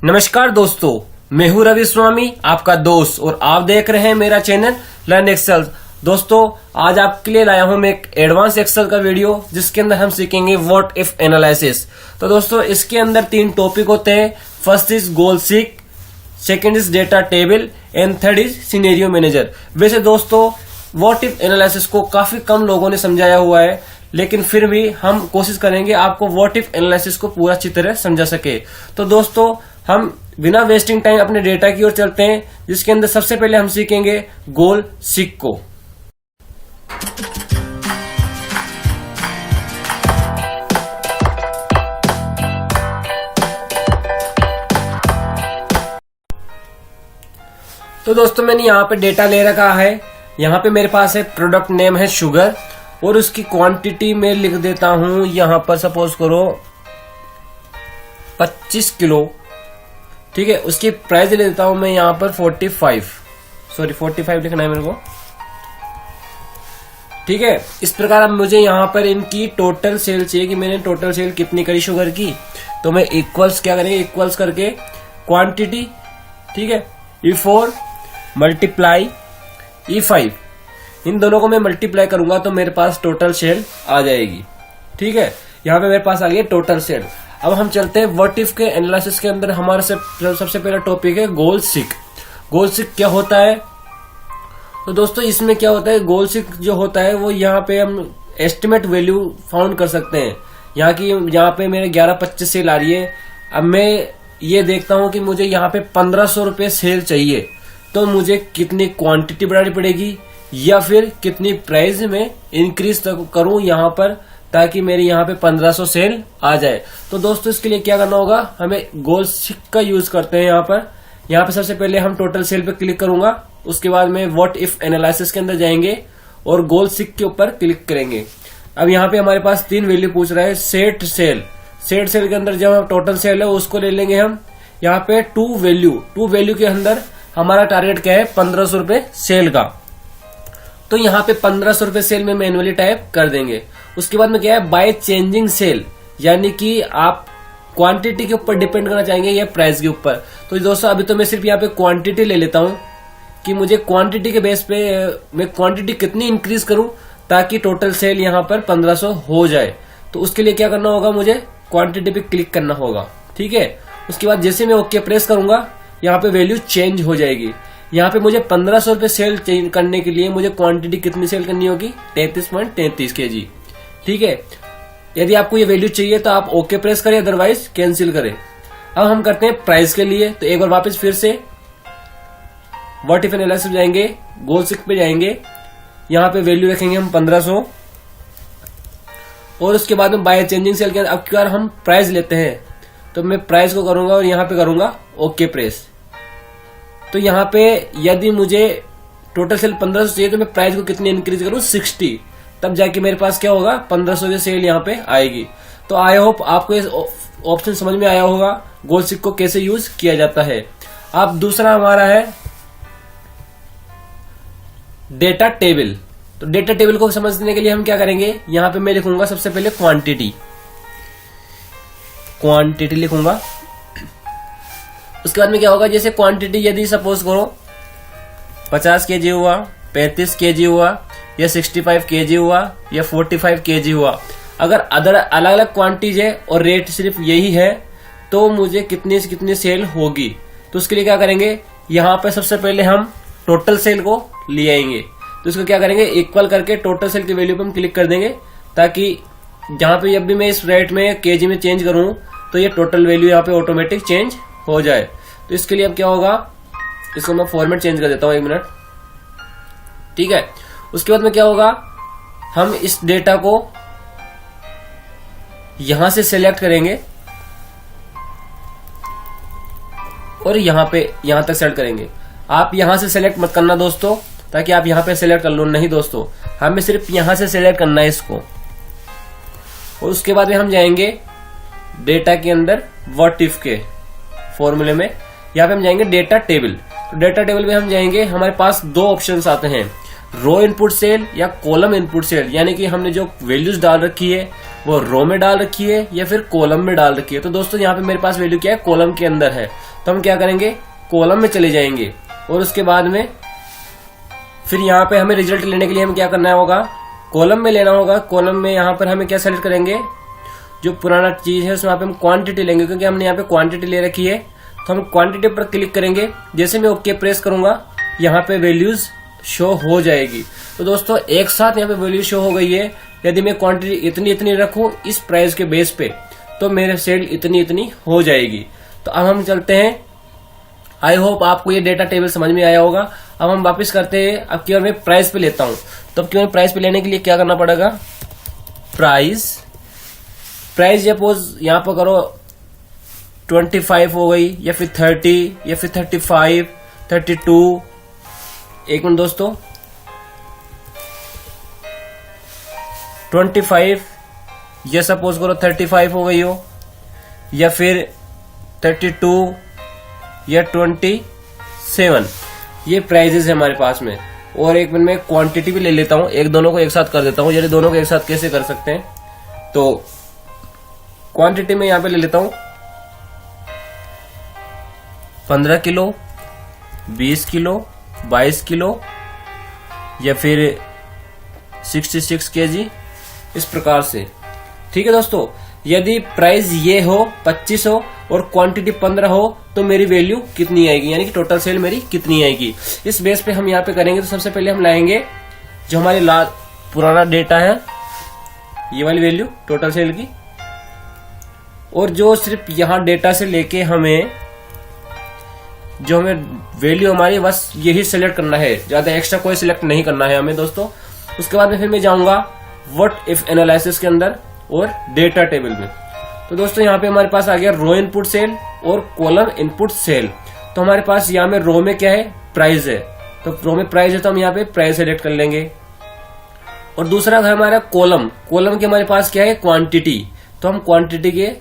नमस्कार दोस्तों, मैं हूं रवि स्वामी, आपका दोस्त, और आप देख रहे हैं मेरा चैनल लर्न एक्सेल। दोस्तों, आज आपके लिए लाया हूं मैं एक एडवांस एक्सेल का वीडियो जिसके अंदर हम सीखेंगे व्हाट इफ एनालिसिस। तो दोस्तों, इसके अंदर 3 टॉपिक होते हैं। First is goal seek, second is data table and third is scenario manager. वैसे दोस्तों, व्हाट इफ एनालिसिस को काफी कम लोगों ने समझाया हुआ है, लेकिन फिर भी हम कोशिश करेंगे आपको व्हाट इफ एनालिसिस को पूरा अच्छी तरह समझा सके। तो दोस्तों, हम बिना वेस्टिंग टाइम अपने डेटा की ओर चलते हैं, जिसके अंदर सबसे पहले हम सीखेंगे गोल सीक को। तो दोस्तों, मैंने यहाँ पे डेटा ले रखा है। यहाँ पे मेरे पास है प्रोडक्ट नेम है शुगर, और उसकी क्वांटिटी में लिख देता हूं यहाँ पर सपोज करो 25 किलो। ठीक है, उसकी प्राइस ले देता हूं मैं यहाँ पर 45 लिखना है मेरे को। ठीक है, इस प्रकार अब मुझे यहाँ पर इनकी टोटल सेल चाहिए कि मैंने टोटल सेल कितनी करी शुगर की। तो मैं इक्वल्स क्या करेंगे, इक्वल्स करके क्वांटिटी, ठीक है, E4 मल्टीप्लाई E5, इन दोनों को मैं मल्टीप्लाई करूंगा तो मेरे पास टोटल सेल आ जाएगी। ठीक है, यहाँ पे मेरे पास आ गई टोटल सेल। अब हम चलते हैं व्हाट इफ के एनालिसिस के अंदर। हमारा सबसे पहला टॉपिक है गोल सीक। गोल सीक क्या होता है? तो दोस्तों, इसमें क्या होता है, गोल सीक जो होता है वो यहाँ पे हम एस्टिमेट वैल्यू फाउंड कर सकते हैं। यहाँ पे मेरे 11-25 सेल आ रही है। अब मैं ये देखता हूँ कि मुझे यहाँ पे 1500 रुपए सेल चाहिए, तो मुझे कितनी क्वांटिटी बढ़ानी पड़ेगी या फिर कितनी प्राइस में इंक्रीज करूं यहाँ पर, ताकि मेरे यहाँ पे 1500 सेल आ जाए। तो दोस्तों, इसके लिए क्या करना होगा, हमें गोल सीक का यूज करते हैं। यहाँ पे सबसे पहले हम टोटल सेल पे क्लिक करूंगा, उसके बाद में व्हाट इफ एनालिसिस के अंदर जाएंगे और गोल सीक के ऊपर क्लिक करेंगे। अब यहाँ पे हमारे पास 3 वैल्यू पूछ रहा है। सेट सेल के अंदर जब टोटल सेल है उसको ले लेंगे हम। यहाँ पे टू वैल्यू के अंदर हमारा टारगेट क्या है, 1500 रुपए सेल का। तो यहाँ पे 1500 रुपए सेल में मैनुअली टाइप कर देंगे। उसके बाद में क्या है, बाय चेंजिंग सेल, यानी कि आप क्वांटिटी के ऊपर डिपेंड करना चाहेंगे या प्राइस के ऊपर। तो दोस्तों, अभी तो मैं सिर्फ यहाँ पे क्वांटिटी ले लेता हूँ कि मुझे क्वांटिटी के बेस पे मैं क्वांटिटी कितनी इंक्रीज करूं ताकि टोटल सेल यहाँ पर 1500 हो जाए। तो उसके लिए क्या करना होगा, मुझे क्वांटिटी पे क्लिक करना होगा। ठीक है, उसके बाद जैसे मैं ओके प्रेस करूंगा, यहाँ पे वैल्यू चेंज हो जाएगी। यहाँ पे मुझे 1500 रुपए सेल चेंज करने के लिए मुझे क्वांटिटी कितनी सेल करनी होगी, 33.33 kg। ठीक है, यदि आपको ये वैल्यू चाहिए तो आप ओके प्रेस करें, अदरवाइज कैंसिल करें। अब हम करते हैं प्राइस के लिए। तो एक बार वापस फिर से व्हाट इफ एनालिसिस जाएंगे, गोल सीक पे जाएंगे, यहाँ पे वैल्यू रखेंगे हम 1500, और उसके बाद में बाय चेंजिंग सेल के अंदर अब क्या हम प्राइस लेते हैं, तो मैं प्राइस को करूंगा और यहाँ पे करूंगा ओके प्रेस। तो यहाँ पे यदि मुझे टोटल सेल 1500 चाहिए तो मैं प्राइस को कितनी इंक्रीज करूं, 60, तब जाके मेरे पास क्या होगा, 1500 की सेल यहाँ पे आएगी। तो आई होप आपको इस ऑप्शन समझ में आया होगा गोल सीक को कैसे यूज किया जाता है। अब दूसरा हमारा है डेटा टेबल। तो डेटा टेबल को समझने के लिए हम क्या करेंगे, यहाँ पे मैं लिखूंगा सबसे पहले क्वांटिटी लिखूंगा। उसके बाद में क्या होगा, जैसे क्वांटिटी यदि सपोज करो 50 kg हुआ, 35 kg हुआ, या 65 kg हुआ, या 45 kg हुआ, अगर अलग अलग क्वांटिटीज है और रेट सिर्फ यही है, तो मुझे कितनी से कितनी सेल होगी। तो उसके लिए क्या करेंगे, यहाँ पे सबसे पहले हम टोटल सेल को ले आएंगे। तो इसको क्या करेंगे, इक्वल करके टोटल सेल की वैल्यू पे हम क्लिक कर देंगे, ताकि जहां पे जब भी मैं इस रेट में केजी में चेंज करूं तो ये टोटल वैल्यू यहाँ पे ऑटोमेटिक चेंज हो जाए। तो इसके लिए अब क्या होगा, इसको मैं फॉर्मेट चेंज कर देता हूं, 1 मिनट। ठीक है, उसके बाद में क्या होगा, हम इस डेटा को यहां से सिलेक्ट करेंगे और यहां तक सेलेक्ट करेंगे। आप यहां से सिलेक्ट मत करना दोस्तों, ताकि आप यहां पे सिलेक्ट कर लो, नहीं दोस्तों, हमें सिर्फ यहां से सिलेक्ट करना है इसको। और उसके बाद में हम जाएंगे डेटा के अंदर व्हाट इफ के फॉर्मूले में, यहाँ पे हम जाएंगे डेटा टेबल। तो डेटा टेबल में हम जाएंगे, हमारे पास 2 ऑप्शंस आते हैं, रो इनपुट सेल या कॉलम इनपुट सेल, यानी कि हमने जो वैल्यूज डाल रखी है वो रो में डाल रखी है या फिर कॉलम में डाल रखी है। तो दोस्तों यहाँ पे मेरे पास वैल्यू क्या है, कॉलम के अंदर है। तो हम क्या करेंगे, कॉलम में चले जाएंगे और उसके बाद में फिर यहाँ पे हमें रिजल्ट लेने के लिए हमें क्या करना होगा, कॉलम में लेना होगा। कॉलम में यहाँ पर हमें क्या सेलेक्ट करेंगे, जो पुराना चीज है उसमें हम क्वांटिटी लेंगे, क्योंकि हमने यहाँ पे क्वांटिटी ले रखी है। तो हम क्वांटिटी पर क्लिक करेंगे, जैसे मैं ओके प्रेस करूंगा यहाँ पे वैल्यूज शो हो जाएगी। तो दोस्तों एक साथ यहाँ पे वैल्यू शो हो गई है। यदि मैं क्वांटिटी इतनी इतनी रखूं इस प्राइस के बेस पे तो मेरे सेल इतनी इतनी हो जाएगी। तो अब हम चलते हैं, आई होप आपको ये डेटा टेबल समझ में आया होगा। अब हम वापस करते हैं, अब की बार मैं प्राइस पे लेता हूं। तो अब की बार प्राइस पे लेने के लिए क्या करना पड़ेगा, प्राइस सपोज यहाँ पर करो 25 हो गई, या फिर 30, या फिर 35, 32। एक मिनट दोस्तों, 25 या सपोज करो 35 हो गई हो, या फिर 32 या 27। ये प्राइजेस है हमारे पास में। और एक मिनट में क्वांटिटी भी ले लेता हूं, एक दोनों को एक साथ कर देता हूं। ये दोनों को एक साथ कैसे कर सकते हैं, तो क्वांटिटी में यहां पे ले लेता हूं 15 किलो, 20 किलो, 22 किलो, या फिर 66 kg, इस प्रकार से। ठीक है दोस्तों, यदि प्राइस ये हो 25 हो और क्वांटिटी 15 हो तो मेरी वैल्यू कितनी आएगी, यानी कि टोटल सेल मेरी कितनी आएगी। इस बेस पे हम यहाँ पे करेंगे। तो सबसे पहले हम लाएंगे जो हमारी पुराना डेटा है, ये वाली वैल्यू टोटल सेल की, और जो सिर्फ यहाँ डेटा से लेके हमें जो हमें वैल्यू हमारी बस यही सिलेक्ट करना है, ज्यादा एक्स्ट्रा कोई सिलेक्ट नहीं करना है हमें दोस्तों। उसके बाद में फिर मैं जाऊंगा व्हाट इफ एनालिसिस के अंदर और डेटा टेबल में। तो दोस्तों यहाँ पे हमारे पास आ गया रो इनपुट सेल और कॉलम इनपुट सेल। तो हमारे पास यहाँ में रो में क्या है, प्राइस है। तो रो में प्राइस है तो हम यहाँ पे प्राइस सेलेक्ट कर लेंगे। और दूसरा है हमारा कॉलम के हमारे पास क्या है, क्वांटिटी। तो हम क्वांटिटी के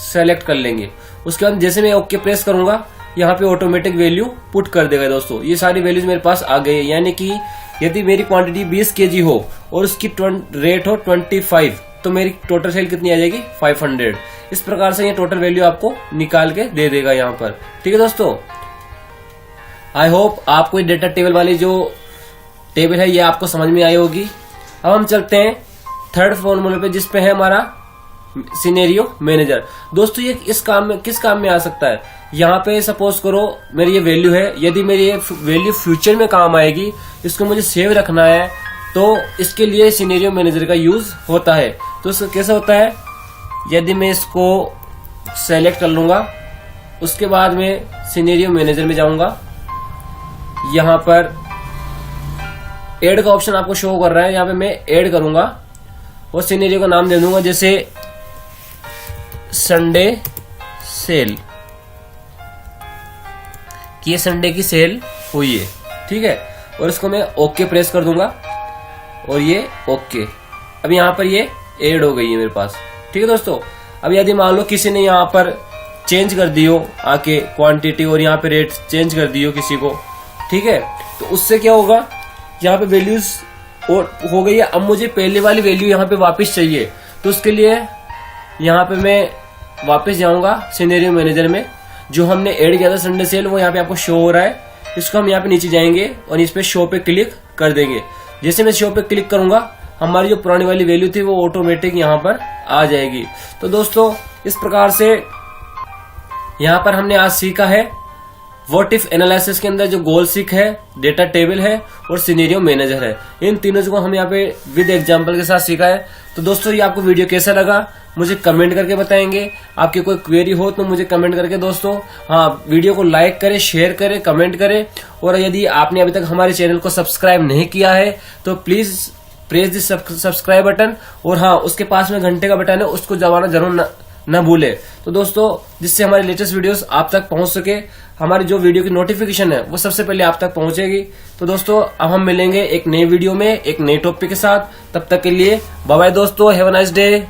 सेलेक्ट कर लेंगे। उसके बाद जैसे मैं ओके प्रेस करूंगा यहाँ पे ऑटोमेटिक वैल्यू पुट कर देगा दोस्तों। ये सारी वैल्यूज मेरे पास आ गई है, यानी कि यदि मेरी क्वांटिटी 20 kg हो और उसकी रेट हो 25, तो मेरी टोटल सेल कितनी आ जाएगी, 500। इस प्रकार से ये टोटल वैल्यू आपको निकाल के दे देगा यहाँ पर। ठीक है दोस्तों, आई होप आपको डेटा टेबल वाली जो टेबल है ये आपको समझ में आई होगी। अब हम चलते हैं थर्ड फॉर्मूले पे, जिसपे है हमारा सिनेरियो मैनेजर। दोस्तों ये किस काम में आ सकता है, यहाँ पे सपोज करो मेरी ये वैल्यू है, यदि मेरी ये वैल्यू फ्यूचर में काम आएगी, इसको मुझे सेव रखना है, तो इसके लिए सिनेरियो मैनेजर का यूज होता है। तो इसका कैसा होता है, यदि मैं इसको सेलेक्ट कर लूंगा, उसके बाद में सिनेरियो मैनेजर में जाऊंगा, यहाँ पर ऐड का ऑप्शन आपको शो कर रहा है, यहाँ पे मैं ऐड करूंगा और सिनेरियो का नाम दे दूंगा, जैसे संडे सेल, कि ये संडे की सेल हुई है। ठीक है, और इसको मैं ओके प्रेस कर दूंगा और ये ओके। अब यहाँ पर ये ऐड हो गई है मेरे पास। ठीक है दोस्तों, अब यदि मान लो किसी ने यहाँ पर चेंज कर दी हो आके क्वांटिटी और यहाँ पे रेट चेंज कर दी हो किसी को, ठीक है, तो उससे क्या होगा, यहाँ पे वैल्यूज और हो गई है। अब मुझे पहले वाली वैल्यू यहाँ पे वापस चाहिए, तो उसके लिए यहाँ पे मैं वापस जाऊंगा सिनेरियो मैनेजर में। जो हमने ऐड किया था संडे सेल, वो यहाँ पे आपको शो हो रहा है। इसको हम यहाँ पे नीचे जाएंगे और इस पे शो पे क्लिक कर देंगे। जैसे मैं शो पे क्लिक करूंगा, हमारी जो पुरानी वाली वैल्यू थी वो ऑटोमेटिक यहाँ पर आ जाएगी। तो दोस्तों इस प्रकार से यहाँ पर हमने आज सीखा है व्हाट इफ एनालिसिस के अंदर जो गोल सीख है, डेटा टेबल है और सिनेरियो मैनेजर है। इन तीनों को हम यहाँ पे विद एग्जांपल के साथ सीखा है। तो दोस्तों ये आपको वीडियो कैसा लगा मुझे कमेंट करके बताएंगे। आपकी कोई क्वेरी हो तो मुझे कमेंट करके दोस्तों वीडियो को लाइक करें, शेयर करें, कमेंट करें। और यदि आपने अभी तक हमारे चैनल को सब्सक्राइब नहीं किया है तो please press the subscribe button, और उसके पास में घंटे का बटन है, उसको दबाना जरूर न भूले। तो दोस्तों जिससे हमारे लेटेस्ट वीडियोस आप तक पहुंच सके, हमारी जो वीडियो की नोटिफिकेशन है वो सबसे पहले आप तक पहुंचेगी। तो दोस्तों अब हम मिलेंगे एक नई वीडियो में एक नए टॉपिक के साथ। तब तक के लिए बाय बाय दोस्तों, हैव अ नाइस डे।